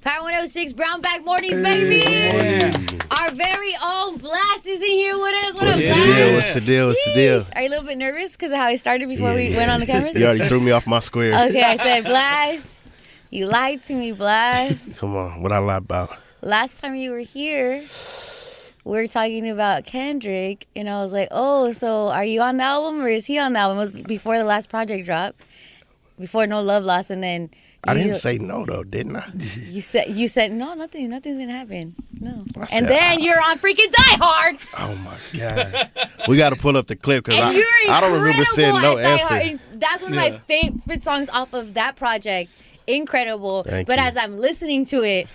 Power 106 Brown Bag Mornings, baby. Yeah. Our very own Blxst is in here with us. What's the deal? What's the deal? What's the deal? Are you a little bit nervous because of how it started before we went on the cameras? You already threw me off my square. Okay, I said, Blxst, you lied to me, Blxst. Come on, what I lie about? Last time you were here, we were talking about Kendrick, and I was like, oh, so are you on the album or is he on the album? It was before the last project dropped, before No Love Lost, and then... I didn't say no though, didn't I? You said no, nothing's gonna happen. No. And then you're on freaking Die Hard. Oh my God. We got to pull up the clip because And I don't remember saying no answer. And that's one of my favorite songs off of that project. Incredible. Thank but you. as I'm listening to it,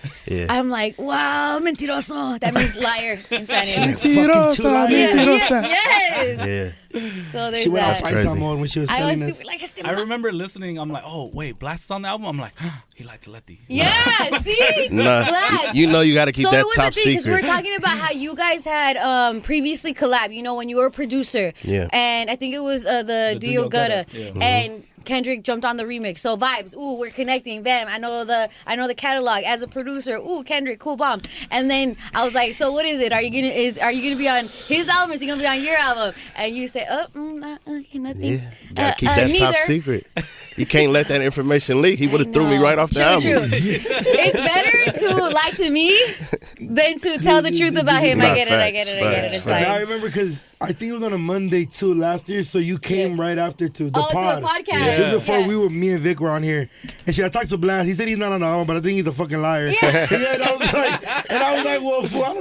I'm like, wow, mentiroso. That means liar in Spanish. Mentirosa. Yes. Yeah. So there's She went that. on Paisa mode when she was I telling was us. super like, I remember listening. I'm like, oh wait, Blxst is on the album. I'm like, he likes Letty. Yeah, see? Nah, Blxst. you know you got to keep So that it was top the thing, secret. because we were talking about how you guys had previously collabed, you know, when you were a producer. Yeah. And I think it was the Dio Gutta. Yeah. And Kendrick jumped on the remix. So vibes, ooh, we're connecting. Bam, I know the catalog as a producer. Ooh, Kendrick, cool bomb. And then I was like, so what is it? Are you gonna be on his album? Is he gonna be on your album? And you say, nothing. Yeah, gotta keep that top secret. You can't let that information leak. He would have threw me right off the album. True. It's better to lie to me than to tell the truth about him. I get it. It's But like, I remember because I think it was on a Monday too last year, so you came right after to the pod. to the podcast. Yeah. Just before Yeah. me and Vic were on here, and I talked to Blxst. He said he's not on the album, but I think he's a fucking liar. Yeah. And I was like, well, fool, I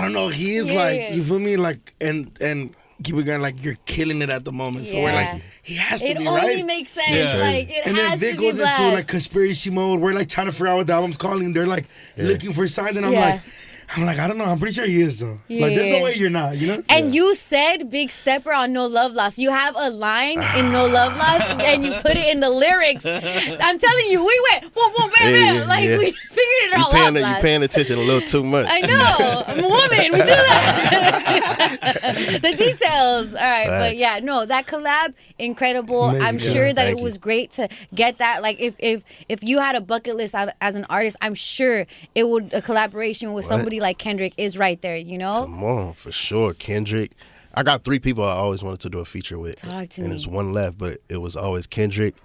don't know. He is like, you feel me, like, and keep it going, like, you're killing it at the moment. So we're Yeah. like, he has to it be only right. makes sense. Yeah. Like it And then has Vic to be goes into Blxst. like conspiracy mode. We're like trying to figure out what the album's calling. They're like looking for signs, and I'm like, I don't know. I'm pretty sure he is though. Like, there's no way you're not. You know. And you said Big Stepper on No Love Lost. You have a line in No Love Lost, and you put it in the lyrics. I'm telling you, we went boom, boom, bam, bam. Like we figured it all out. You paying attention a little too much. I know. I'm a woman. We do that. The details. All right. But yeah, no, that collab, incredible. Amazing. I'm sure that Thank it was you. great to get that. Like if you had a bucket list as an artist, I'm sure it would a collaboration with somebody like Kendrick is right there, you know? Come on, for sure. Kendrick. I got 3 people I always wanted to do a feature with. Talk to and me. there's one left, but it was always Kendrick,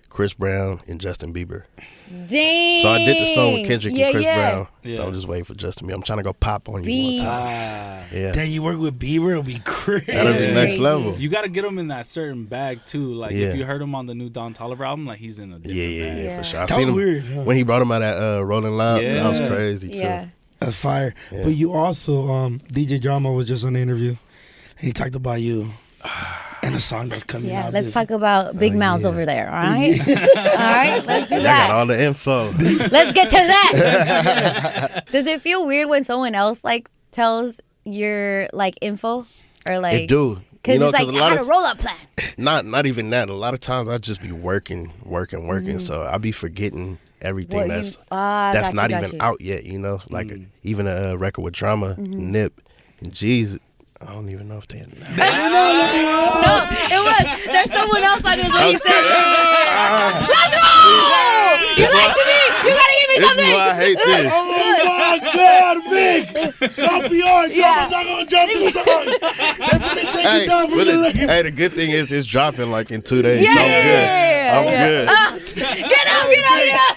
Chris Brown, and Justin Bieber. Dang. So I did the song with Kendrick and Chris Brown. Yeah. So I'm just waiting for Justin Bieber. I'm trying to go pop on you Beats. one time. Yeah. Then you work with Bieber, it'll be crazy. That'll be next Crazy. level. You got to get him in that certain bag too. Like Yeah. if you heard him on the new Don Toliver album, like he's in a different bag. Yeah, Yeah. for sure. I That seen was him weird, huh? when he brought him out at Rolling Loud. Yeah. That was crazy too. Yeah. That's fire. Yeah. But you also, DJ Drama was just on the interview, and he talked about you and a song that's coming Yeah, out. let's talk about big mouths over there, all right? All right, let's do I got that. all the info. Let's get to that. Does it feel weird when someone else like tells your like info or like It do. Because it's like a I lot had a of roll up plan. not even that. A lot of times I just be working. So I be forgetting everything that's got not you. even out yet. You know, like even a record with Drama, Nip, and Jeezy. I don't even know if they. No, it was. There's someone else on his when he said, "Let's go." You lied to me. You gotta give me This something. is why I hate this. Oh my God, Vic! Don't be on. Yeah. I'm not gonna drop the song. They're gonna take Hey, it down from but the left. hey, the good thing is it's dropping like in 2 days. Yeah, So I'm good. I'm yeah. good. Get up.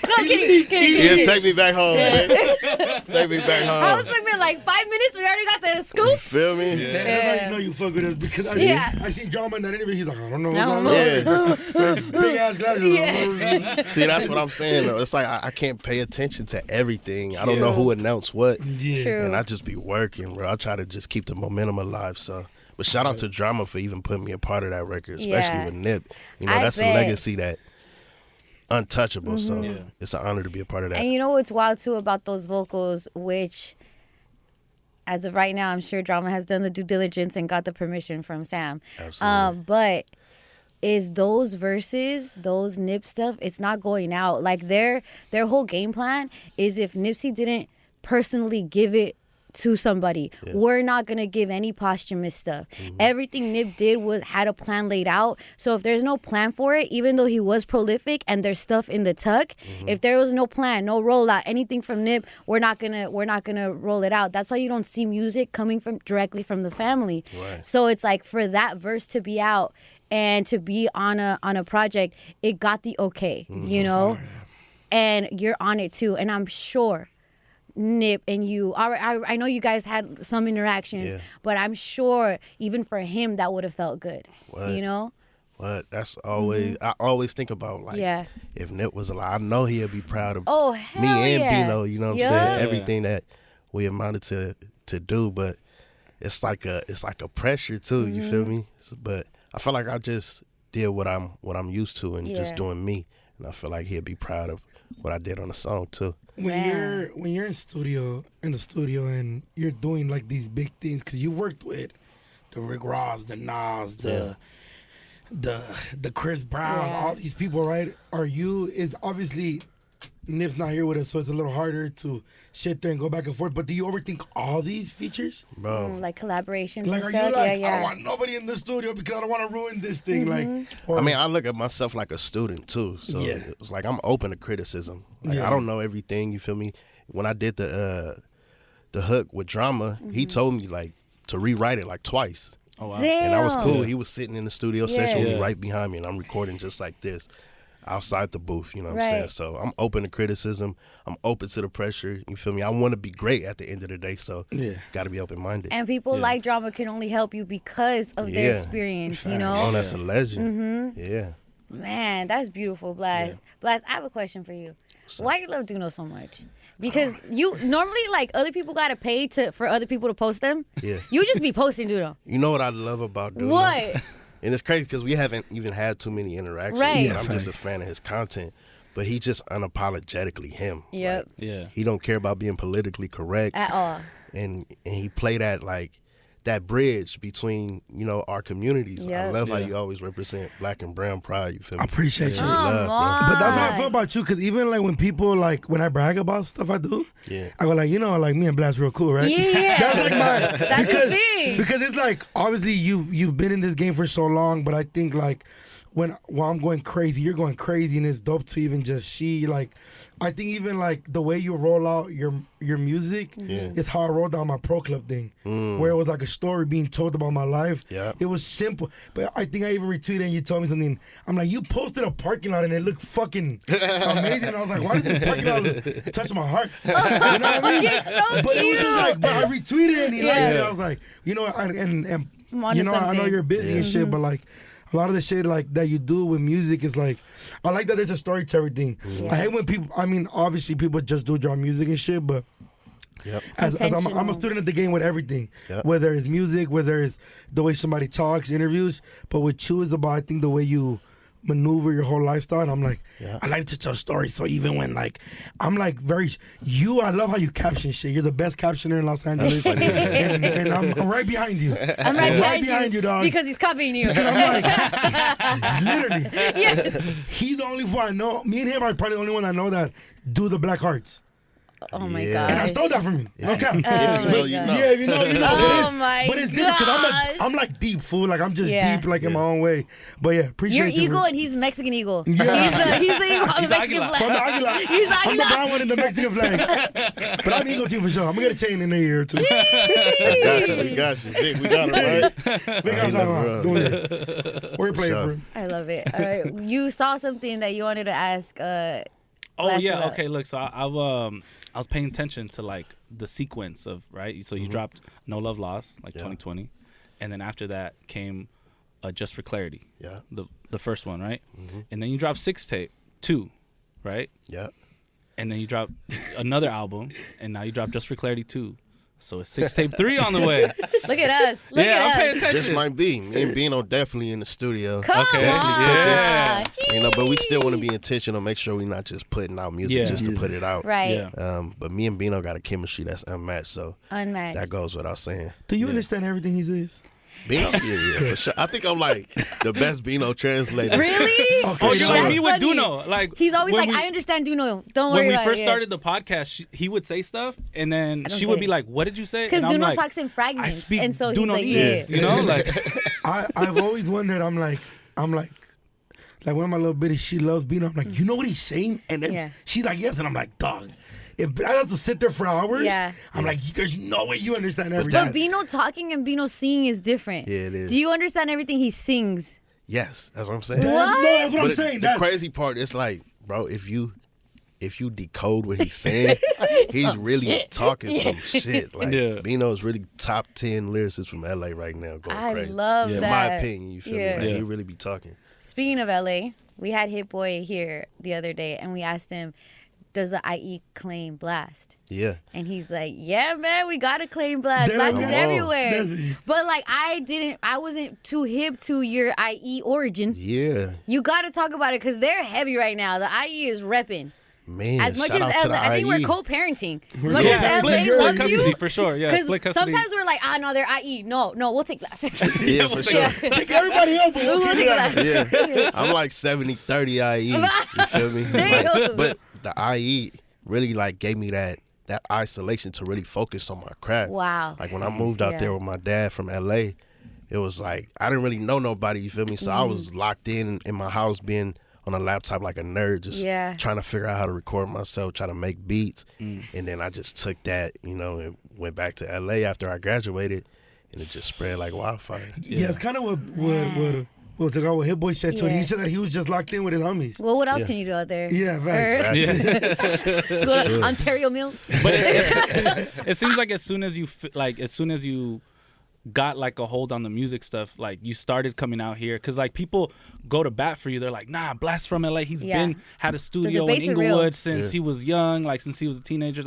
No, kidding. Yeah, take me back home, man. Take me back I was home. looking like 5 minutes. We already got the You scoop. feel me? That's how you know you fuck with us because I seen Drama in that interview. He's like, I don't know what's don't going know. on. With his big ass glasses. See, that's what I'm saying, though. It's like I can't pay attention to everything. I don't know who announced what. Yeah. True. And I just be working, bro. I try to just keep the momentum alive. So, but shout out to Drama for even putting me a part of that record, especially Yeah. with Nip. You know, I that's bet. a legacy that untouchable. So it's an honor to be a part of that. And you know what's wild too about those vocals, which as of right now, I'm sure Drama has done the due diligence and got the permission from Sam. Absolutely. But is those verses, those Nip stuff, it's not going out. Like their whole game plan is if Nipsey didn't personally give it to somebody. We're not gonna give any posthumous stuff. Everything Nip did had a plan laid out. So if there's no plan for it, even though he was prolific and there's stuff in the tuck, if there was no plan, no rollout, anything from Nip, we're not gonna roll it out. That's why you don't see music coming from directly from the family. Right. So it's like for that verse to be out and to be on a project, it got the okay, you know, and you're on it too. And I'm sure Nip and you, I know you guys had some interactions, but I'm sure even for him that would have felt good, you know. But that's always I always think about like if Nip was alive, I know he'd be proud of me and Bino. You know what I'm saying? Everything that we amounted to do, but it's like a pressure too. You feel me? But I feel like I just did what I'm used to and just doing me, and I feel like he'd be proud of what I did on the song too. When you're in the studio and you're doing like these big things, because you've worked with the Rick Ross, the Nas, the Chris Brown, all these people, right? Is obviously Nip's not here with us, so it's a little harder to sit there and go back and forth. But do you overthink all these features? Bro. Like collaborations Like, and are stuff? you like, I don't want nobody in the studio because I don't want to ruin this thing. Like, I mean, I look at myself like a student too, so it's like I'm open to criticism. Like I don't know everything. You feel me? When I did the hook with Drama, he told me like to rewrite it like twice. Oh wow. Damn. And that was cool. He was sitting in the studio session with me right behind me, and I'm recording just like this outside the booth, you know what I'm saying? So I'm open to criticism. I'm open to the pressure. You feel me? I want to be great at the end of the day, so got to be open-minded. And people like Drama can only help you because of their experience, you know? Oh, that's a legend. Yeah. Man, that's beautiful, Blxst. Blxst, I have a question for you. Why you love DoKnow so much? Because you normally, like, other people got to pay for other people to post them. Yeah. You just be posting DoKnow. You know what I love about DoKnow? What? And it's crazy because we haven't even had too many interactions. Right. I'm just a fan of his content. But he just unapologetically him. Yep. Like, he don't care about being politically correct. At all. And he played that bridge between, you know, our communities. I love how you always represent Black and brown pride. You feel me? I appreciate you. Love, bro. But that's how I feel about you, because even like when people like, when I brag about stuff I do, I go like, you know, like me and Blxst real cool, right? Yeah. That's like that's his thing. Because it's like, obviously you've been in this game for so long, but I think like while I'm going crazy, you're going crazy, and it's dope to even just see like, I think even like the way you roll out your music is how I rolled down my Pro Club thing, where it was like a story being told about my life. It was simple, but I think I even retweeted and you told me something. I'm like, you posted a parking lot and it looked fucking amazing. And I was like, why did this parking lot touch my heart? You know what I mean? So but it was just like, but I retweeted it and he liked it. I was like, you know, and you know, I know you're busy and shit, but like, a lot of the shit like that you do with music is like, I like that there's a story to everything. I hate when people, I mean, obviously people just do draw music and shit, but as I'm a student of the game with everything, whether it's music, whether it's the way somebody talks, interviews, but with you is about, I think, the way you maneuver your whole lifestyle. And I'm like, I like to tell stories. So even when like, I'm like I love how you caption shit. You're the best captioner in Los Angeles. and I'm right behind you. I'm right behind you, dog. Because he's copying you. I'm like, literally. He's the only one I know. Me and him are probably the only one I know that do the black hearts. Oh my god! And I stole that from you. Okay. If you know, you know. Yeah, if you know, you know. Oh my but it's different because I'm like deep, fool. Like I'm just deep, like in my own way. But yeah, appreciate You're you. Eagle and he's Mexican Eagle. Yeah. He's the Eagle on the Mexican Aguila. flag. From the Aguila. He's the I'm the Aguila. brown one in the Mexican flag. But I'm Eagle too for sure. I'm gonna get a chain in the ear or two. We got you. Vic, we got it, right? Big guys are doing it. Where you playing Sure. from? I love it. All right, you saw something that you wanted to ask. Oh Blxst yeah, about. okay. Look, so I was paying attention to like the sequence of So you dropped No Love Lost, like 2020, and then after that came Just for Clarity, the first one, right? And then you dropped Six Tape 2, right? Yeah. And then you dropped another album, and now you dropped Just for Clarity 2. So it's Six Tape 3 on the way. Look at us. Look I'm at paying us. attention. Just might be. Me and Bino definitely in the studio. Come Okay. on. Yeah. You know, but we still want to be intentional, make sure we're not just putting out music just to put it out. Right. Yeah. But me and Bino got a chemistry that's unmatched, so Unmatched. that goes without saying. Do you understand everything he says? Bino, yeah, for sure. I think I'm like the best Bino translator. Really? Okay, you're like me with DoKnow. Like he's always like, I understand DoKnow. Don't worry. When we first started the podcast, he would say stuff, and then she would be like, "What did you say?" Because DoKnow talks in fragments, and so he's like, "Yeah, you know, like." I've always wondered. I'm like one of my little bitties. She loves Bino. I'm like, you know what he's saying, and then she's like, yes, and I'm like, dog. If I have to sit there for hours, I'm like, there's no way you understand everything. But Bino talking and Bino singing is different. Yeah, it is. Do you understand everything he sings? Yes, that's what I'm saying. What? No, that's what I'm saying. The crazy part is like, bro, if you decode what he's saying, he's really talking some shit. Like Bino's really top 10 lyricists from LA right now going crazy. I love that. In my opinion, you feel me? Like, he really be talking. Speaking of LA, we had Hit Boy here the other day, and we asked him, does the IE claim Blxst? Yeah. And he's like, yeah, man, we gotta claim Blxst. Blxst is everywhere. But like, I wasn't too hip to your IE origin. Yeah. You gotta talk about it because they're heavy right now. The IE is repping. Man, as much as LA, I think we're co-parenting. As much as LA loves you, for sure. Yeah, because sometimes we're like, no, they're IE. No, we'll take Blxst. Yeah, for sure. Take everybody else, but we'll take Blxst. Yeah, I'm like 70-30 IE. You feel me? Like, but the IE really like gave me that isolation to really focus on my craft. Wow. Like when I moved out there with my dad from LA, it was like I didn't really know nobody. You feel me? So I was locked in my house being on a laptop like a nerd, just trying to figure out how to record myself, trying to make beats. And then I just took that, and went back to LA after I graduated, and it just spread like wildfire. Yeah, it's kind of what the guy with Hit Boy said to it. He said that he was just locked in with his homies. Well, what else can you do out there? Yeah, right. Go to Ontario Mills. But it seems like as soon as you got like a hold on the music stuff, like you started coming out here, because like people go to bat for you. They're like, nah, Blxst from LA, he's had a studio in Inglewood since he was young, like since he was a teenager,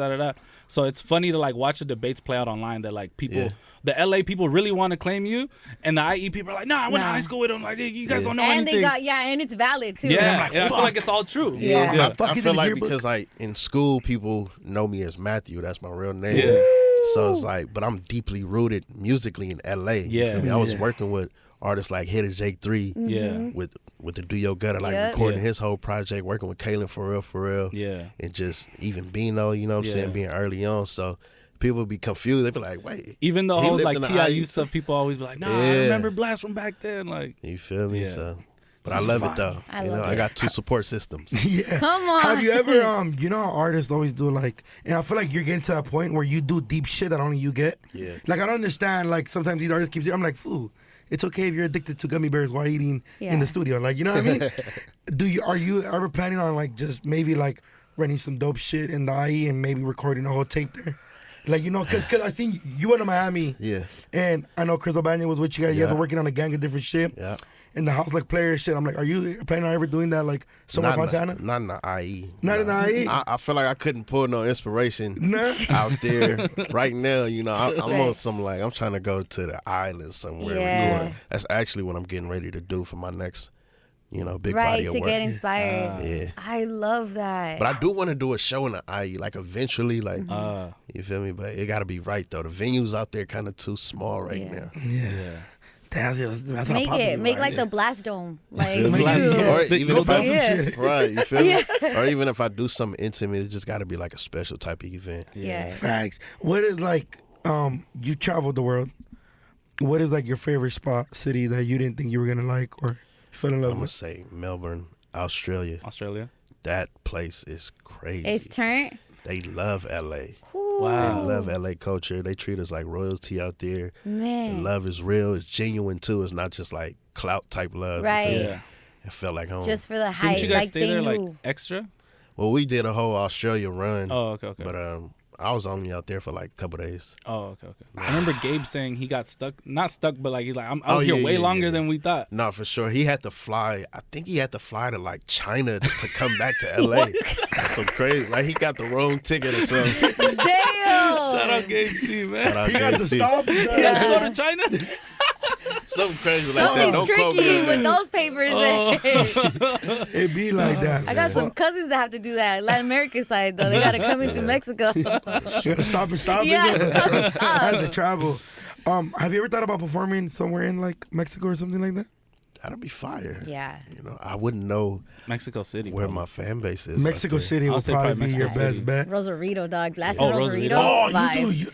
so it's funny to like watch the debates play out online that like people the LA people really want to claim you, and the IE people are like, nah, I went to high school with them, like you guys don't know anything. And it's valid too. I feel like it's all true. I feel like because like in school people know me as Matthew, that's my real name. So it's like, but I'm deeply rooted musically in LA. I was working with artists like Hitter Jake 3, with the Do Your Gutter, like recording his whole project, working with Kalen for real. And just even Bino, you know what I'm saying, being early on. So people be confused. They be like, wait. Even the whole like TIU stuff, people always be like, nah, I remember Blxst from back then. Like, you feel me? So. But I love it though. I got 2 support systems. Come on. Have you ever, you know how artists always do like, and I feel like you're getting to that point where you do deep shit that only you get. Like I don't understand. Like sometimes these artists keep. I'm like, fool. It's okay if you're addicted to gummy bears while eating in the studio. Like, you know what I mean? Are you ever planning on like just maybe like running some dope shit in the IE and maybe recording a whole tape there? Like, because I seen you went to Miami. And I know Chris O'Banion was with you guys. You guys were working on a gang of different shit. In the house, like player shit. I'm like, are you planning on ever doing that, like somewhere Fontana? Not in the IE. Not in the IE? I feel like I couldn't pull no inspiration out there right now. I'm on some like, I'm trying to go to the island somewhere. Record. That's actually what I'm getting ready to do for my next, big body of work. Right, to get inspired. I love that. But I do want to do a show in the IE, like eventually, like, you feel me? But it got to be right, though. The venues out there kind of too small right now. That's make like the Blxst Dome, like or even if right, you feel me? Or even if I do something intimate, it just got to be like a special type of event. Facts. What is like? You traveled the world. What is like your favorite city that you didn't think you were gonna like or fell in love with? I'm gonna say Melbourne, Australia. That place is crazy. It's turned. They love LA. Wow. They love LA culture. They treat us like royalty out there. Man. The love is real. It's genuine too. It's not just like clout type love. Right. It felt like home. Just for the hype. Didn't you guys stay there like extra? Well, we did a whole Australia run. Oh, okay. But I was only out there for like a couple days. Oh, okay. I remember Gabe saying he got stuck. Not stuck, but like he's like, I was here way longer than we thought. No, for sure. He had to fly. I think he had to fly to like China to come back to LA. That's so crazy. Like he got the wrong ticket or something. Damn. Shout out Gabe C, man. Shout out he got Gabe to C. stop. He had to go to China. Something crazy like that. Don't quote me tricky with those papers. It be like that. I got some cousins that have to do that. Latin American side though, they gotta come into Mexico. You gotta stop and stop. Yeah, I had to travel. Have you ever thought about performing somewhere in like Mexico or something like that? That'll be fire. Yeah. You know, I wouldn't know Mexico City where my fan base is. Mexico City will probably be your best bet. Rosarito, dog. Blast Rosarito. Oh, vibes. you do.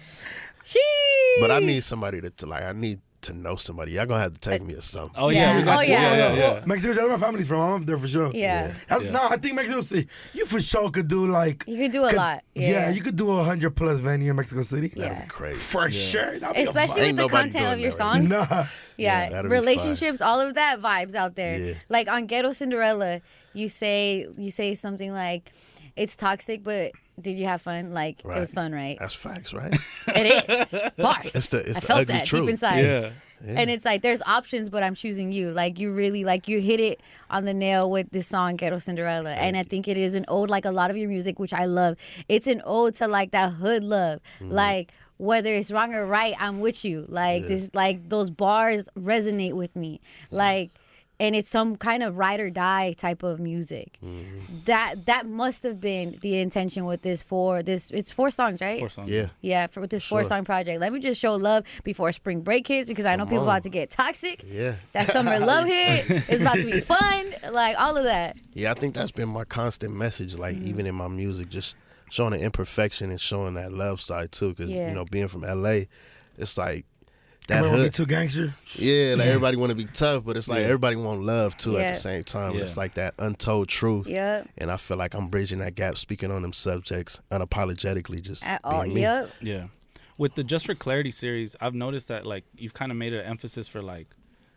Sheesh. But I need somebody I need to know somebody. Y'all gonna have to take me or something. Oh yeah, we got you. Yeah. Mexico City, where my family's from. I'm up there for sure. Yeah. No, I think Mexico City, you for sure could do like. You could do a lot. Yeah, you could do 100+ venue in Mexico City. That'd be crazy. For sure. That'd be especially with the content of your songs. Nah. Yeah, relationships, all of that vibes out there. Yeah. Like on Ghetto Cinderella, you say something like, "It's toxic, but did you have fun? Like it was fun, right?" That's facts, right? It is bars. It's the I felt ugly that truth. deep inside. Yeah. And it's like there's options, but I'm choosing you. Like you really you hit it on the nail with this song Ghetto Cinderella. And I think it is an ode, like a lot of your music, which I love. It's an ode to like that hood love. Like whether it's wrong or right, I'm with you. Like this, like those bars resonate with me. Like, and it's some kind of ride or die type of music. That must have been the intention with this. It's 4 songs, right? 4 songs. Yeah. With this 4-song project. Let me just show love before spring break hits, because I know people about to get toxic. Yeah. That summer love hit is about to be fun. Like all of that. Yeah, I think that's been my constant message. Like even in my music, just showing the imperfection and showing that love side too. Because you know, being from LA, it's like that hood. Be too gangster. Yeah, like everybody want to be tough, but it's like everybody want love too at the same time. It's like that untold truth. Yeah. And I feel like I'm bridging that gap, speaking on them subjects unapologetically, just At all. being me. Yeah. With the Just for Clarity series, I've noticed that like you've kind of made an emphasis for like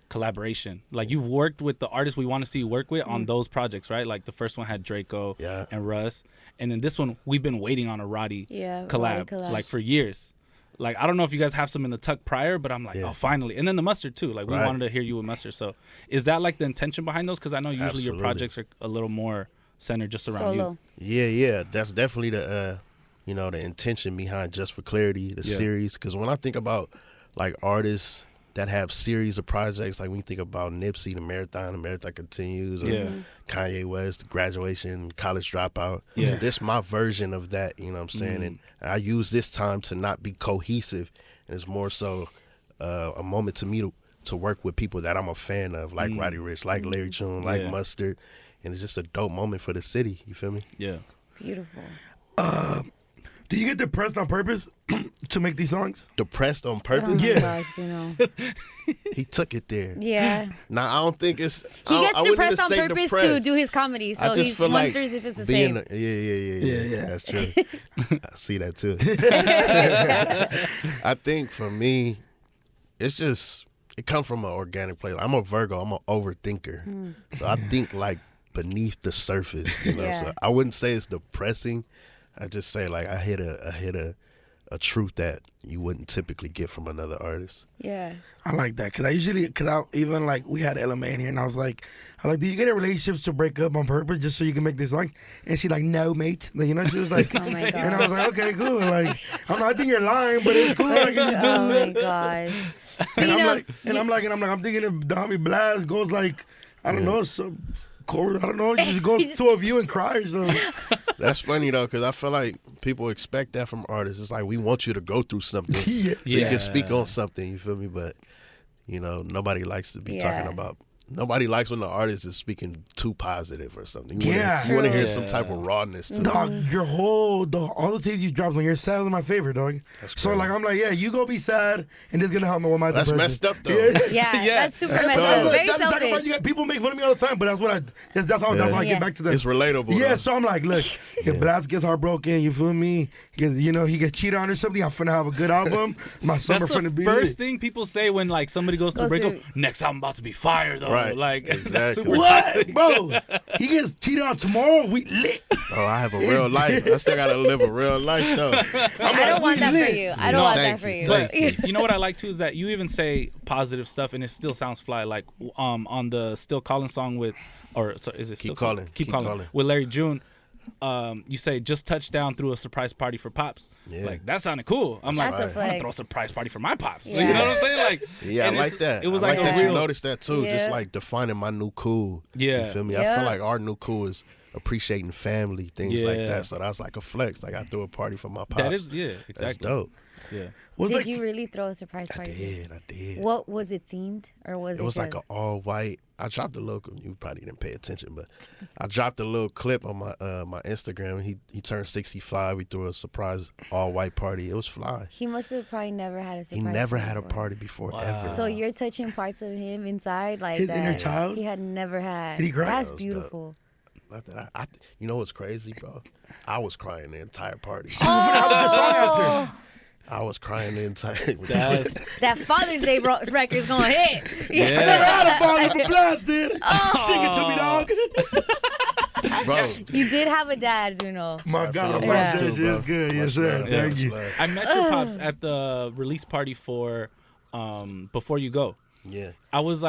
collaboration. Like you've worked with the artists we want to see you work with on those projects, right? Like the first one had Draco and Russ, and then this one we've been waiting on a Roddy collab like for years. Like I don't know if you guys have some in the tuck prior, but I'm like, oh, finally. And then the Mustard too. Like we wanted to hear you with Mustard. So is that like the intention behind those? Because I know usually your projects are a little more centered just around you. Yeah. That's definitely the the intention behind Just for Clarity, the series. Because when I think about like artists that have series of projects, like when you think about Nipsey, the Marathon Continues, or Kanye West, Graduation, College Dropout. Yeah. This is my version of that, you know what I'm saying? And I use this time to not be cohesive, and it's more so a moment to me to work with people that I'm a fan of, like Roddy Ricch, like Larry June, like Mustard, and it's just a dope moment for the city, you feel me? Yeah. Beautiful. Do you get depressed on purpose to make these songs? Depressed on purpose? Oh my gosh, DoKnow. He took it there. Yeah. Now, I don't think it's... He gets depressed on purpose to do his comedy, so he wonders if it's the same. Yeah. That's true. I see that too. I think for me, it's just... It comes from an organic place. I'm a Virgo. I'm an overthinker. So I think like beneath the surface, you know? So I wouldn't say it's depressing. I just say like I hit a truth that you wouldn't typically get from another artist. Yeah. I like that even like we had LMA in here and I was like, do you get in relationships to break up on purpose just so you can make this song? And she like, no, mate. Like, you know, she was like, oh my God. And I was like, okay, cool. Like, I think you're lying, but it's cool. Like, oh my God. I'm thinking if the homie Blxst goes like, I don't know, some chorus, I don't know, just goes to a view and cries. So. That's funny though, because I feel like people expect that from artists. It's like we want you to go through something so you can speak on something. You feel me? But nobody likes to be talking about. Nobody likes when the artist is speaking too positive or something. You want to hear some type of rawness too. Dog, all the tapes you dropped when you're sad was my favorite, dog. So like I'm like, you go be sad, and this is gonna help me with my depression. That's messed up though. That's super messed up. Very selfish. People make fun of me all the time, but that's how I get back to that. It's relatable. Yeah, so I'm like, look, if Blxst gets heartbroken, you feel me? He gets cheated on or something, I'm finna have a good album. My summer finna be first thing people say when like somebody goes to break up. Next album about to be fire though. Right. Like exactly. That's super what, toxic. bro? He gets cheated on tomorrow. We lit. Oh, I have a real life. I still gotta live a real life though. I don't want that for you. I don't want that for you. You know what I like too is that you even say positive stuff and it still sounds fly. Like on the Still Calling song with, is it Keep Calling with Larry June. You say just touchdown through a surprise party for pops. Yeah. Like that sounded cool. I'm like, I'm gonna throw a surprise party for my pops. Yeah. You know what I'm saying? Like, I like that. It was I like that real... you noticed that too. Just like defining my new cool. Yeah, you feel me? I feel like our new cool is appreciating family, things like that. So that was like a flex. Like I threw a party for my pops. That is, exactly. That's dope. Yeah. Did you really throw a surprise party? I did. What was it themed, or was it? It was like an all white. I dropped a little. You probably didn't pay attention, but I dropped a little clip on my my Instagram. He turned 65. We threw a surprise all white party. It was fly. He must have probably never had a surprise. He never had a party before ever. So you're touching parts of him inside, like his that inner child. He had never had. Did he cry? That's That was beautiful. Not that I you know what's crazy, bro? I was crying the entire party. I was crying the entire. That Father's Day record is gonna hit. Yeah. Blxst did. Sing it to me, dog. Bro. You did have a dad, you know. My God, yeah. It's good. Yes, sir. Thank you. I met your pops at the release party for Before You Go. Yeah. I was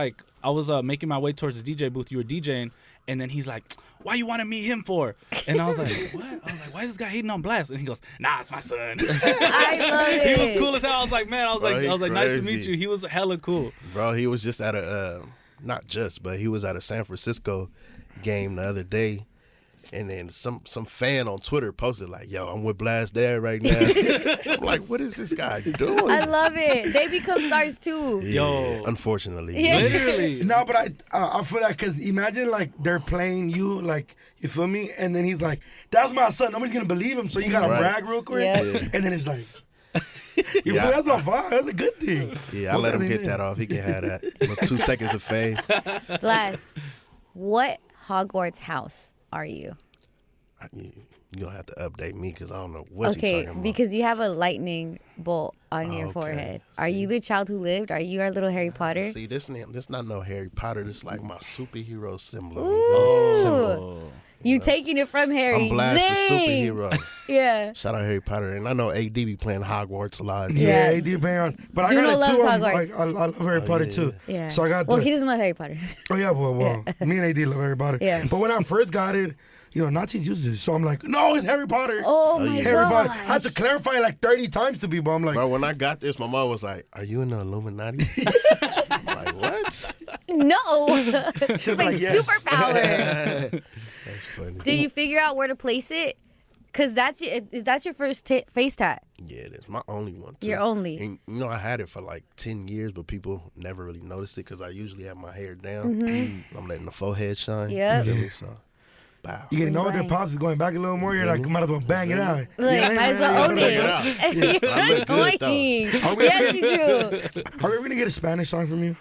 making my way towards the DJ booth. You were DJing, and then he's like, "Why you want to meet him for?" And I was like, "What?" I was like, "Why is this guy hating on Blxst?" And he goes, "Nah, it's my son." I love it. He was cool as hell. I was like, "Man," I was like, "Nice to meet you." He was hella cool. Bro, he was just at a but he was at a San Francisco game the other day. And then some fan on Twitter posted like, "Yo, I'm with Blxst there right now." I'm like, "What is this guy doing?" I love it. They become stars too. Yeah, Yo, unfortunately, Yeah. literally. No, but I feel that because imagine like they're playing you, like, you feel me, and then he's like, "That's my son." Nobody's gonna believe him, so you gotta brag real quick, and then it's like, you feel that's a vibe. That's a good thing. Yeah, I let him get that off. He can have that. 2 seconds of fame. Blxst, what Hogwarts house are you? You're going to have to update me because I don't know what you're talking about. Okay, because you have a lightning bolt on your forehead. Are you the child who lived? Are you our little Harry Potter? See, this not no Harry Potter. This is like my superhero symbol. Ooh. You taking it from Harry. I'm Blxst, the superhero. Yeah. Shout out Harry Potter. And I know AD be playing Hogwarts a lot. Yeah, AD playing on. But DoKnow I got loves it too. Hogwarts. I love Harry Potter too. Yeah. So I got he doesn't love Harry Potter. Oh, yeah, well, me and AD love Harry Potter. Yeah. But when I first got it, you know, Nazis used it. So I'm like, no, it's Harry Potter. Oh, my Harry Potter. I gosh. had to clarify like 30 times to people. I'm like, Bro, when I got this, my mom was like, "Are you in the Illuminati?" I'm like, what? No. It's my superpower. That's funny. Did you figure out where to place it? Because that's your first face tat. Yeah, it is. My only one, too. Your only. And, you know, I had it for like 10 years, but people never really noticed it because I usually have my hair down. Mm-hmm. I'm letting the forehead shine. Yep. You feel me? So, wow. you getting older, pops is going back a little more. You're like, might as well bang it out. Look, might as well own it. You're I look good, though. annoying. Yes, you do. Are we ever going to get a Spanish song from you?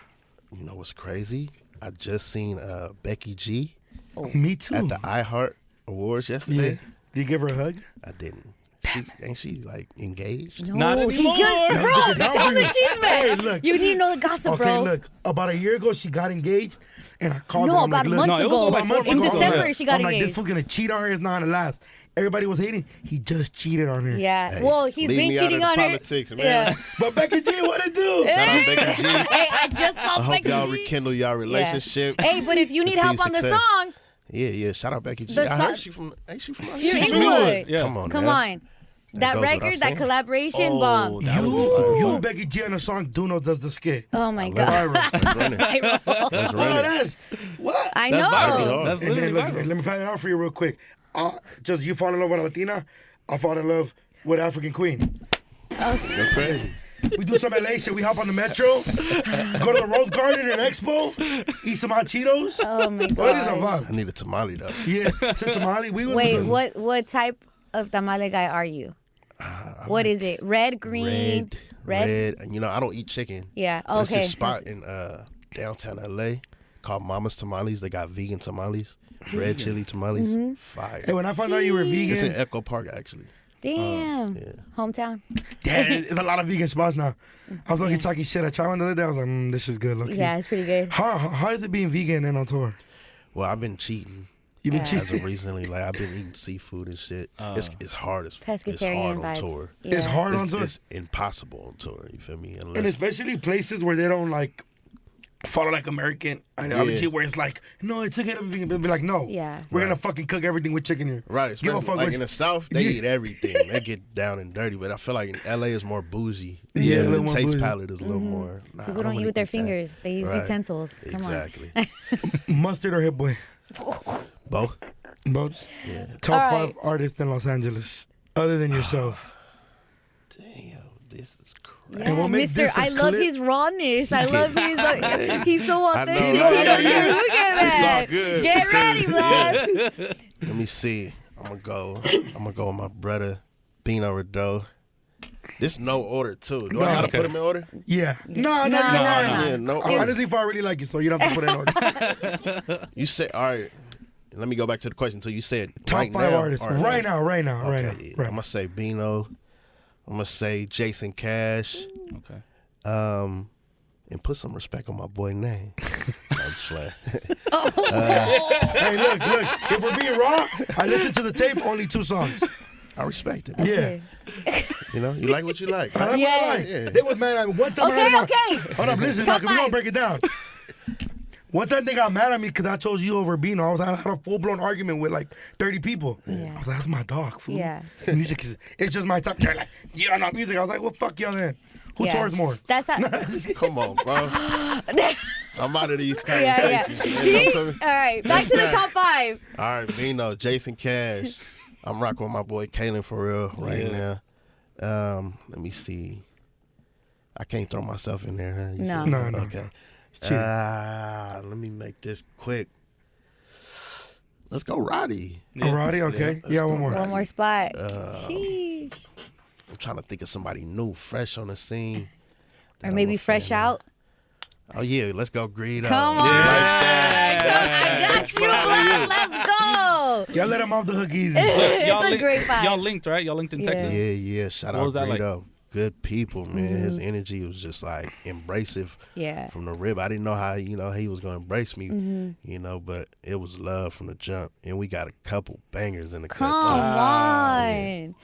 You know what's crazy? I just seen Becky G Me too. at the iHeart Awards yesterday. Yeah. Did you give her a hug? I didn't. Ain't she like engaged? No, Not he anymore. just, bro, tell the cheese man. Hey, look. You need to know the gossip, bro. Okay, look. About a year ago, she got engaged, and I called her. No, I'm about like, months look, ago. about months In ago. December, she got I'm like, this engaged. fool's gonna cheat on her. It's not gonna last. Everybody was hating. He just cheated on her. Yeah. Hey, Well, he's leave been me out cheating of on the her. politics, man. Yeah. But Becky G, what it do? Shout out Becky G. Hey, I just saw I hope Becky y'all G. rekindle y'all relationship. Hey, but if you need help on the Continue song, Yeah. Shout out Becky G. The I song- heard she from out you're here? Inglewood. Yeah. Come on, Come man. on. That goes without record, that saying. collaboration, Oh, bomb. that was You, Becky G on the song DoKnow does the skit. Oh my god. Let's run it. Let's Oh, run it. that's what? I That's know. viral. That's And then literally look, viral. let me play it out for you real quick. Just you fall in love with a Latina, I fall in love with African Queen. You're crazy. We do some LA shit. We hop on the metro, go to the Rose Garden and Expo, eat some hot Cheetos. Oh my god. What is a vibe? I need a tamale though. Yeah, some tamale. We was Wait, what type of tamale guy are you? What is it? Red, green, Red. And you know, I don't eat chicken. Yeah. There's Okay. this spot in downtown LA called Mama's Tamales. They got vegan tamales, red chili tamales. Mm-hmm. Fire. Hey, when I found out you were It's in vegan, Echo Park actually. Damn. Yeah. Hometown. there's a lot of vegan spots now. I was looking talking shit. I tried one the other day. I was like, this is good. Look. Yeah, it's pretty good. How is it being vegan and on tour? Well, I've been cheating. You been As cheating? of recently, like I've been eating seafood and shit. It's hard as it's Pescatarian hard vibes. on tour. Yeah. It's hard on It's, tour, it's impossible on tour. You feel me? and Unless especially places where they don't like follow like American ideology, where it's like, no, it's chicken and vegan. They'll be like, no, Yeah. we're gonna fucking cook everything with chicken here. right, Give a especially, fuck like what- in the South, they Yeah. eat everything. They get down and dirty. But I feel like in LA is more bougie. Yeah, You a feel me? little the more taste bougie. palette is a little more. Nah, I People don't wanna eat with their that. fingers. They use Right. utensils. Come Exactly. Mustard or Hit Boy? Both. Both? Yeah. Top 5 artists in Los Angeles, other than yourself. Damn, this is crazy. Yeah, Mr. I love his rawness. I love his. He's so authentic. Look at that. It's all good. Get ready, Blxst. Let me see. I'm gonna go with my brother, Bino Rodeau. This is no order too. Do I gotta put him in order? Yeah. No. Yeah, no. Honestly, if I really like you, so you don't have to put it in order. You said, all right. Let me go back to the question. So you said top right 5 now, artists. Right now. Okay, I'm gonna say Bino. I'm gonna say Jason Cash. Okay. And put some respect on my boy name. That's flat. Hey, look. If we're being raw, I listened to the tape. Only 2 songs. I respect it. Yeah. You know, you like what you like. I like what I like. Yeah. They was mad at me. One time hold up, listen, Top we're going to 5. break it down. One time they got mad at me because I chose you over Bino. I had a full-blown argument with like 30 people. Yeah. I was like, that's my dog, fool. Yeah. Music it's just my type. They're like, you don't know music. I was like, well, fuck y'all then. Who tours more? That's how. Come on, bro. I'm out of these Yeah. conversations. See? All right, back to the top 5. All right, Bino, Jason Cash. I'm rocking with my boy Kalen for real right now. Let me see. I can't throw myself in there, huh? You No. said? No. Okay. Let me make this quick. Let's go Roddy. Yeah. Oh, Roddy? Okay. Yeah, one more. One more spot. Sheesh. I'm trying to think of somebody new, fresh on the scene. Or maybe fresh out. Oh, yeah. Let's go Greedo. Come on. Like I got you, Blxst. Let's go. Y'all let him off the hook easy. It's a great vibe. Y'all linked, right? Y'all linked in Texas? Yeah. Shout out Greedo. Like? Good people, man. His energy was just like embracive from the rib. I didn't know how, he was going to embrace me, but it was love from the jump. And we got a couple bangers in the cut, too. Come on.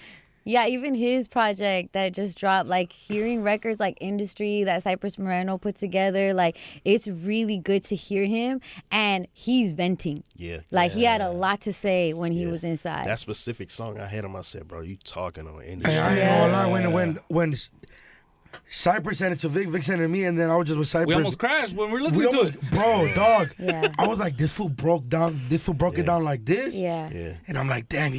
Yeah, even his project that just dropped, like hearing records like Industry that Cypress Moreno put together, like it's really good to hear him, and he's venting. Yeah. Like he had a lot to say when he was inside. That specific song, I had him, I said, bro, you talking on Industry. Hey, I ain't gonna lie, when Cypress sent it to Vic, Vic sent it to me, and then I was just with Cypress. We almost crashed when we were listening to it. Bro, dog. Yeah. I was like, this fool broke it down like this. Yeah. And I'm like, damn,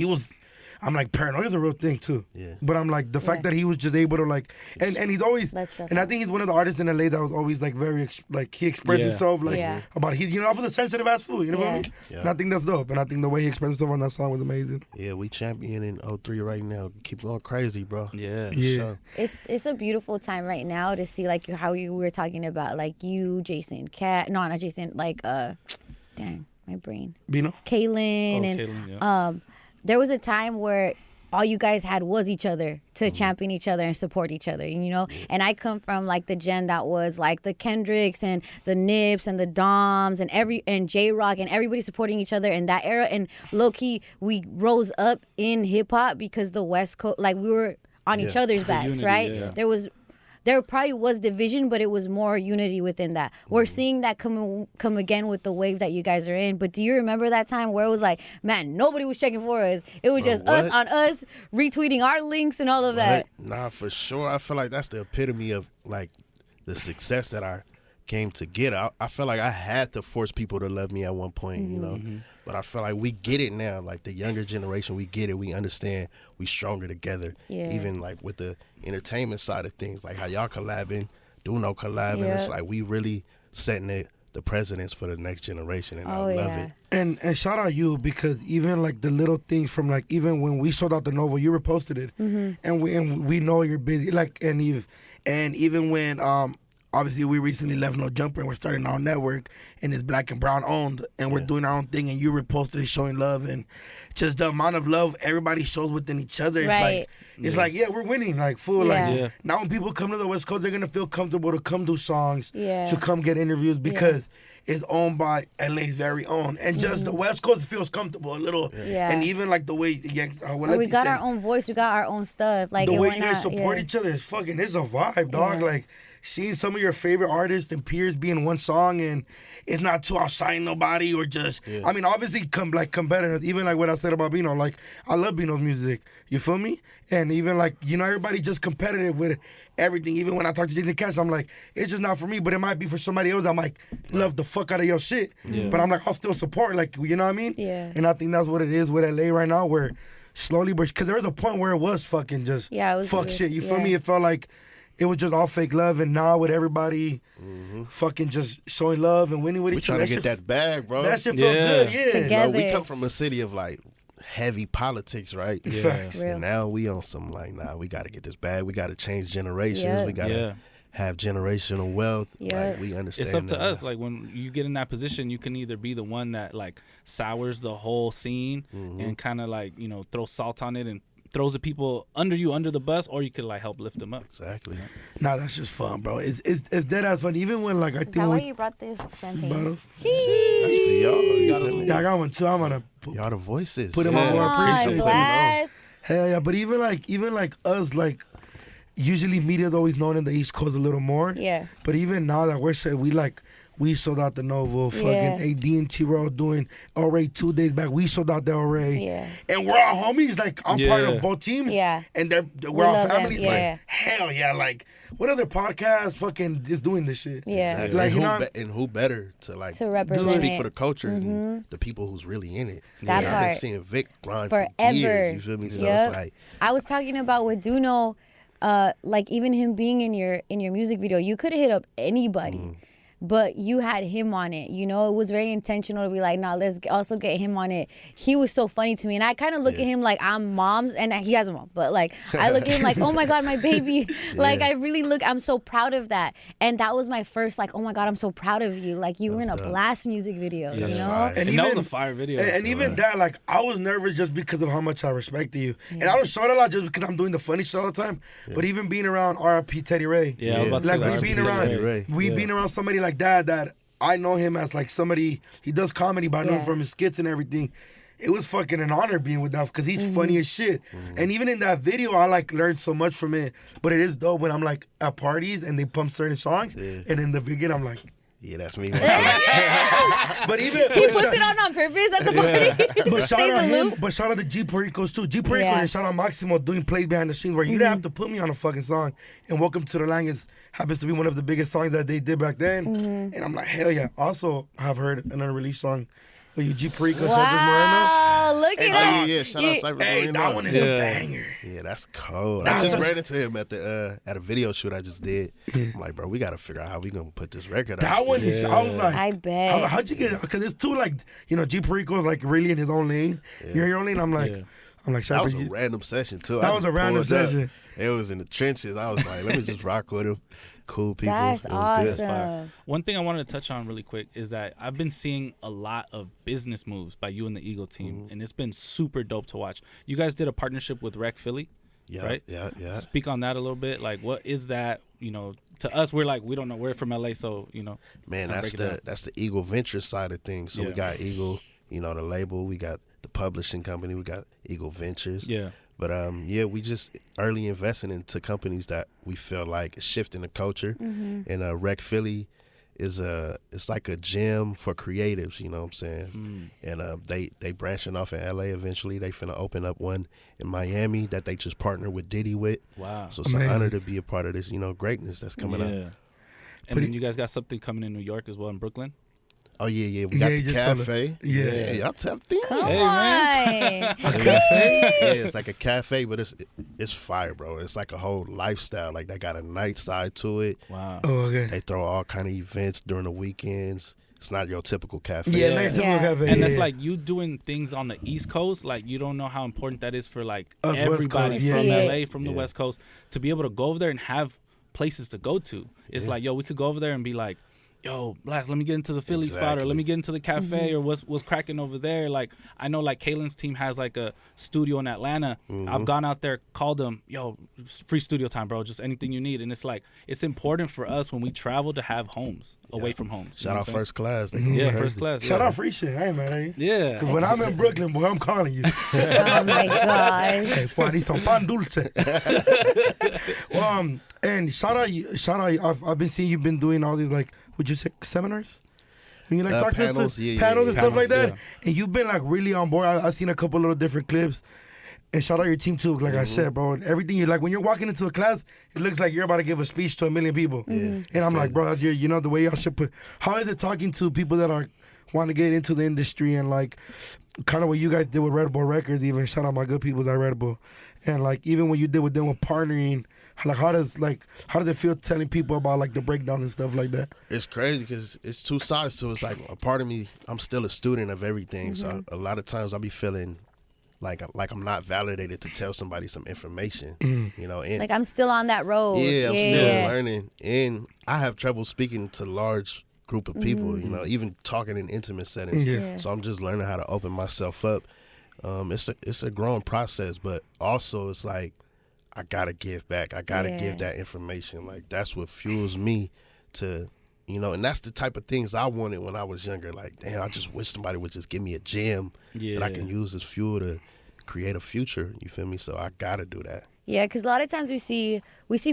I'm like, paranoia is a real thing too. Yeah. But I'm like, the fact that he was just able to like, and he's always, and I think he's one of the artists in LA that was always like very, like he expressed himself like about off of the sensitive ass food, you know what I mean? Yeah. And I think that's dope. And I think the way he expressed himself on that song was amazing. Yeah, we champion in 03 right now. Keep going crazy, bro. Yeah. Sure. It's a beautiful time right now to see like how you were talking about like you, Jason, not Jason, like dang, my brain. Bino? Kaylin there was a time where all you guys had was each other to champion each other and support each other, And I come from like the gen that was like the Kendricks and the Nips and the Doms and J-Rock and everybody supporting each other in that era. And low key, we rose up in hip hop because the West Coast, like we were on each other's backs, unity, right? Yeah. There probably was division, but it was more unity within that. We're seeing that come again with the wave that you guys are in. But do you remember that time where it was like, man, nobody was checking for us. It was just us on us, retweeting our links and all of that. Nah, for sure. I feel like that's the epitome of like the success that I came to get. I feel like I had to force people to love me at one point, But I feel like we get it now. Like the younger generation, we get it. We understand. We stronger together. Yeah. Even like with the entertainment side of things, like how y'all collabing, DoKnow collabing. It's like we really setting the precedence for the next generation, and I love it. And shout out you, because even like the little things from like even when we sold out the Novo, you reposted it, and we know you're busy. Like and even when obviously, we recently left No Jumper and we're starting our network, and it's Black and Brown owned, and we're doing our own thing, and you reposted it showing love, and just the amount of love everybody shows within each other. It's like, we're winning. Like, fool. Like, now when people come to the West Coast, they're going to feel comfortable to come do songs, to come get interviews, because it's owned by LA's very own. And just the West Coast feels comfortable a little. And even like the way, we got our own voice, we got our own stuff. Like, the way you guys support each other is fucking, it's a vibe, dog. Like, seeing some of your favorite artists and peers be in one song, and it's not to outshine nobody or just, I mean, obviously competitors, even like what I said about Bino, like, I love Bino's music, you feel me? And even like, everybody just competitive with everything. Even when I talk to Jason Cash, I'm like, it's just not for me, but it might be for somebody else. I'm like, love the fuck out of your shit. But I'm like, I'll still support, like, you know what I mean? Yeah. And I think that's what it is with LA right now, where slowly, but because there was a point where it was fucking just fuck shit. You feel me? It felt like it was just all fake love, and now with everybody fucking just showing love and winning with each other. We trying to get that bag, bro. That shit felt good, Together. Bro, we come from a city of like heavy politics, right? And now we on some like, nah, we got to get this bag. We got to change generations. We got to have generational wealth. Like, we understand. It's up to us. Like, when you get in that position, you can either be the one that like sours the whole scene and kind of like, you know, throw salt on it and throws the people under you under the bus, or you could like help lift them up. Exactly. Nah, that's just fun, bro. It's dead ass fun. Even when like I think. Is that why you brought this champagne? Bottles. That's for y'all. Yeah, I got one too. I'm gonna y'all the voices. put them on. Appreciate Blxst. it. Hell yeah! But even like us, like usually media's always known in the East Coast a little more. Yeah. But even now that we're saying we sold out the Novo, fucking AD and T-Raw doing Alray 2 days back. We sold out the Alray. Yeah. And we're all homies. Like, I'm part of both teams. Yeah. And we're all families. Them. Yeah. Like, hell yeah. Like, what other podcast fucking is doing this shit? Yeah. Exactly. Like, and who better to like to represent speak it. for the culture than the people who's really in it. That I've part. been seeing Vic grind Forever. for years. You feel me? So it's like, I was talking about with DoKnow, like even him being in your music video, you could have hit up anybody. But you had him on it, you know? It was very intentional to be like, nah, let's also get him on it. He was so funny to me. And I kind of look at him like I'm mom's, and he has a mom. But like, I look at him like, oh my God, my baby. Like, I really I'm so proud of that. And that was my first like, oh my God, I'm so proud of you. Like, you were in a Blxst music video, you know? Fire. And that was a fire video. And even that, like, I was nervous just because of how much I respected you. And I don't shout a lot just because I'm doing the funny shit all the time. But even being around R.I.P. Teddy Ray. Yeah, I was about to say like, we being around somebody like that I know him as like somebody, he does comedy, but I know him from his skits and everything. It was fucking an honor being with that because he's funny as shit. And even in that video, I like learned so much from it. But it is dope when I'm like at parties and they pump certain songs. And in the beginning, I'm like, yeah, that's me. But even he puts it on purpose at the party. But shout out him. But shout out to G Pericos too. G Pericos and shout out Maximo doing plays behind the scenes where you didn't have to put me on a fucking song. And Welcome to the Language happens to be one of the biggest songs that they did back then. And I'm like, hell yeah. Also, I've heard an unreleased song with you, G Pericos, Wow, look at that. Yeah, shout out Cypress Hey, Moreno. that one is a banger. Yeah, that's cold. I just ran into him at a video shoot I just did. I'm like, bro, we got to figure out how we going to put this record out. That one is, I was like, I bet. like, how'd you get it? Because it's too like, you know, G Perico is like really in his own lane. You're in your own lane. I'm like, that was a random session too. That was a random session. It was in the trenches. I was like, let me just rock with him. Cool people. That's awesome. Good. One thing I wanted to touch on really quick is that I've been seeing a lot of business moves by you and the Eagle team, and it's been super dope to watch. You guys did a partnership with Rec Philly, right? Yeah. Speak on that a little bit. Like, what is that? You know, to us, we're like, we don't know. We're from LA, so you know. Man, that's the Eagle Ventures side of things. So we got Eagle, you know, the label. We got the publishing company. We got Eagle Ventures. Yeah. But we just early investing into companies that we feel like is shifting the culture. And Rec Philly is it's like a gym for creatives, you know what I'm saying? And they branching off in LA eventually. They finna open up one in Miami that they just partnered with Diddy with. Wow. So it's an honor to be a part of this, you know, greatness that's coming up. And then you guys got something coming in New York as well, in Brooklyn. Oh yeah, we got the cafe. Yeah, y'all tapped in. Come on. A cafe? Yeah, it's like a cafe, but it's fire, bro. It's like a whole lifestyle. Like they got a night side to it. Wow. Oh, okay. They throw all kind of events during the weekends. It's not your typical cafe. Yeah, not your typical cafe. And that's like you doing things on the East Coast. Like you don't know how important that is for like us everybody from LA, from the West Coast, to be able to go over there and have places to go to. It's like, yo, we could go over there and be like, yo, Blxst, let me get into the Philly spot, or let me get into the cafe, or what's cracking over there. Like, I know, like, Kaylin's team has, like, a studio in Atlanta. I've gone out there, called them, yo, free studio time, bro, just anything you need. And it's, like, it's important for us when we travel to have homes away from home. Shout out First Class. First Class. Shout out Free Shit. I ain't mad at you. Yeah. Because when I'm in Brooklyn, boy, I'm calling you. Oh, my God. Hey, boy, I need some pan dulce. And shout out, I've been seeing you've been doing all these, like, would you say seminars? When you like talk panels, to panels and stuff like that, yeah. and you've been like really on board. I've seen a couple little different clips. And shout out your team too, like I said, bro. Everything you like when you're walking into a class, it looks like you're about to give a speech to 1 million people. And I'm like, bro, that's your, the way y'all should put. How is it talking to people that are want to get into the industry and like kind of what you guys did with Red Bull Records? Even shout out my good people at Red Bull, and like even what you did with them with partnering. Like how does it feel telling people about like the breakdowns and stuff like that? It's crazy because it's two sides to it. It's like a part of me, I'm still a student of everything, so a lot of times I'll be feeling like I'm not validated to tell somebody some information, you know. And like I'm still on that road. Yeah, I'm still learning, and I have trouble speaking to large group of people, you know, even talking in intimate settings. So I'm just learning how to open myself up. It's a growing process, but also it's like I gotta give back. I gotta give that information. Like that's what fuels me to. You know, and that's the type of things I wanted when I was younger. Like, damn, I just wish somebody would just give me a gem that I can use as fuel to create a future. You feel me? So I gotta do that. Yeah, because a lot of times we see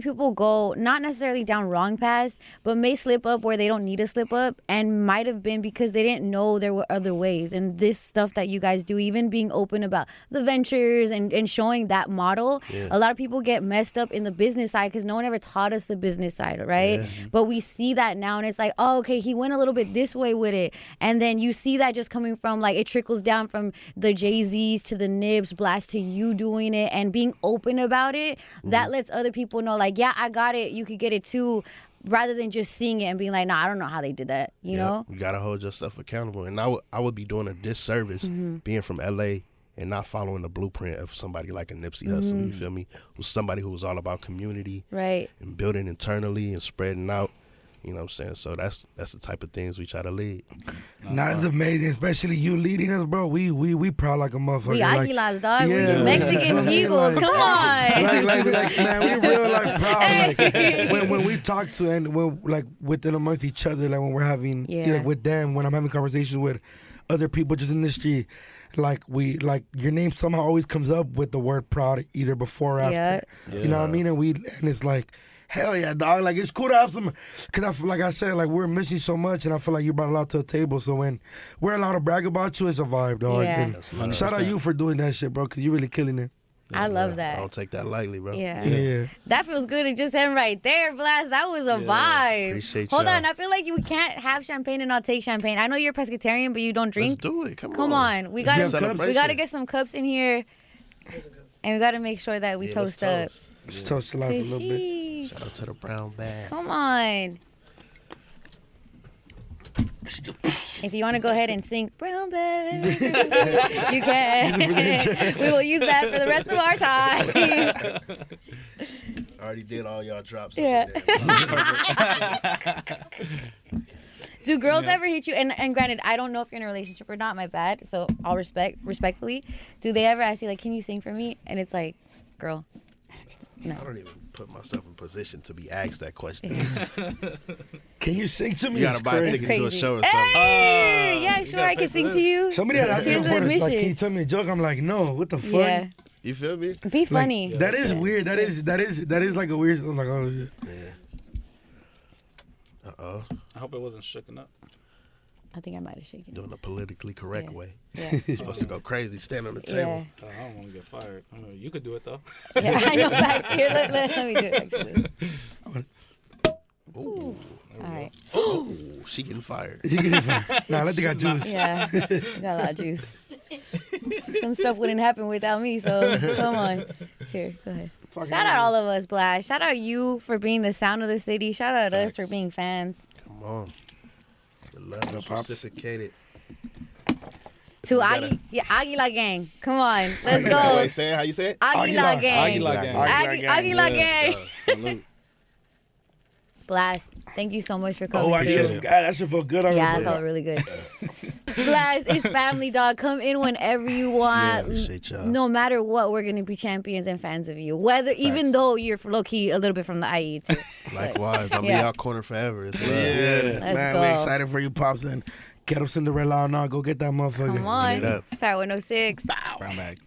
people go not necessarily down wrong paths, but may slip up where they don't need to slip up, and might have been because they didn't know there were other ways. And this stuff that you guys do, even being open about the ventures and showing that model, a lot of people get messed up in the business side because no one ever taught us the business side, right? But we see that now, and it's like, oh, okay, he went a little bit this way with it. And then you see that just coming from, like, it trickles down from the Jay-Z's to the Nips, Blxst to you doing it and being open about it. That lets other people know, like, yeah, I got it, you could get it too, rather than just seeing it and being like, nah, I don't know how they did that, you know? You gotta hold yourself accountable. And I would be doing a disservice being from LA and not following the blueprint of somebody like a Nipsey Hussle, you feel me? Who's somebody who was all about community, right, and building internally and spreading out. You know what I'm saying? So that's the type of things we try to lead. Nah, it's amazing, especially you leading us, bro. We proud like a motherfucker. We Aguilas, dog. Yeah. We Mexican Eagles. Come on. Like, man, we real like proud. Like, when we talk to and when like within amongst each other, like when we're having like with them, when I'm having conversations with other people just in the street, like your name somehow always comes up with the word proud either before or after. You know what I mean? And it's like, hell yeah, dog. Like, it's cool to have some, because I feel like I said, like, we're missing so much, and I feel like you brought a lot to the table. So when we're allowed to brag about you, it's a vibe, dog. Yeah. And shout out you for doing that shit, bro, because you're really killing it. I love that. I don't take that lightly, bro. Yeah. That feels good. It just him right there, Blxst. That was a vibe. Appreciate Hold y'all. on. I feel like you can't have champagne and not take champagne. I know you're a pescatarian, but you don't drink. Let's do it. Come on. We gotta get some cups in here, and we gotta make sure that we toast up. Let's toast the life a little bit. Shout out to the brown bag. Come on. If you want to go ahead and sing Brown Bag, you can. We will use that for the rest of our time. I already did all y'all drops. Yeah. Do girls ever hit you? And granted, I don't know if you're in a relationship or not. My bad. So I'll respectfully. Do they ever ask you, like, can you sing for me? And it's like, girl, no. I don't even put myself in position to be asked that question. Can you sing to me? You gotta buy a ticket to a show or something. Hey, yeah, sure, I can sing to you. Somebody had asked me before, like, can you tell me a joke? I'm like, no, what the fuck? Yeah. You feel me? Be funny. Like, that is weird. That is like a weird. I'm like, oh yeah. Uh-oh. I hope it wasn't shooken up. I think I might have shaken. Doing the politically correct way. Yeah. You're supposed to go crazy, stand on the table. I don't want to get fired. I know, you could do it though. Yeah, I know facts. Here, let me do it actually. Ooh. All right. Oh, she getting fired. Nah, Letty got juice. Yeah, got a lot of juice. Some stuff wouldn't happen without me, so come on. Here, go ahead. Shout out all of us, Blxst. Shout out you for being the sound of the city. Shout out us for being fans. Come on. The love is reciprocated. To Aguila Gang. Come on, let's go. Wait, say it. How you say it? Aguila Gang. Aguila Gang. Salute. Blxst, thank you so much for coming. Oh, I did some guy. That shit felt good. Yeah, I felt really good. Blxst, it's family, dog. Come in whenever you want. Yeah, appreciate y'all. No matter what, we're gonna be champions and fans of you. Even though you're low key a little bit from the IE too. Likewise, I'll be out corner forever. It's love. Let's man, go. we're excited for you, pops. And get up Cinderella now. Go get that motherfucker. Come on, it's Power 106. Brown bag.